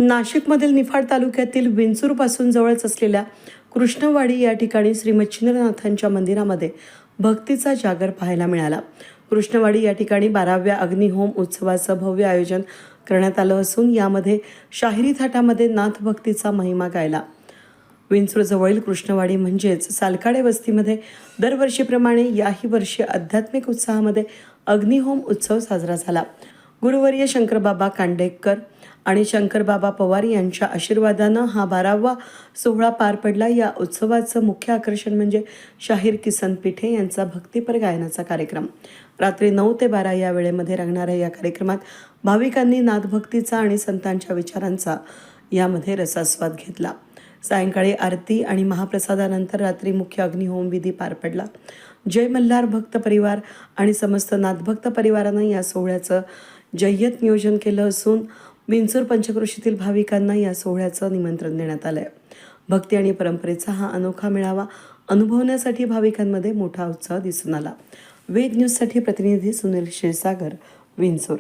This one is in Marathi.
नाशिकमधील निफाड तालुक्यातील विंचूरपासून जवळच असलेल्या कृष्णवाडी या ठिकाणी श्री मच्छिंद्रनाथांच्या मंदिरामध्ये भक्तीचा जागर पाहायला मिळाला. कृष्णवाडी या ठिकाणी 12व्या अग्निहोम उत्सवाचं भव्य आयोजन करण्यात आलं असून यामध्ये शाहिरी थाटामध्ये नाथभक्तीचा महिमा गायला. विंचूरजवळील कृष्णवाडी म्हणजेच सालकाडे वस्तीमध्ये दरवर्षीप्रमाणे याही वर्षी आध्यात्मिक उत्साहामध्ये अग्निहोम उत्सव साजरा झाला. गुरुवर्य शंकरबाबा कांडेकर आणि शंकरबाबा पवार यांच्या आशीर्वादानं हा 12वा सोहळा पार पडला. या उत्सवाचं मुख्य आकर्षण म्हणजे शाहीर किसन पिठे यांचा भक्तिपर गायनाचा कार्यक्रम. रात्री 9 ते 12 या वेळेमध्ये रंगणाऱ्या या कार्यक्रमात भाविकांनी नाथभक्तीचा आणि संतांच्या विचारांचा यामध्ये रसास्वाद घेतला. सायंकाळी आरती आणि महाप्रसादानंतर रात्री मुख्य अग्निहोम विधी पार पडला. जय मल्हार भक्त परिवार आणि समस्त नाथभक्त परिवारानं या सोहळ्याचं जय्यत नियोजन केलं असून विंचूर पंचक्रोशीतील भाविकांना या सोहळ्याचं निमंत्रण देण्यात आलंय. भक्ती आणि परंपरेचा हा अनोखा मेळावा अनुभवण्यासाठी भाविकांमध्ये मोठा उत्साह दिसून आला. वेद न्यूजसाठी प्रतिनिधी सुनील क्षीरसागर, विंचूर.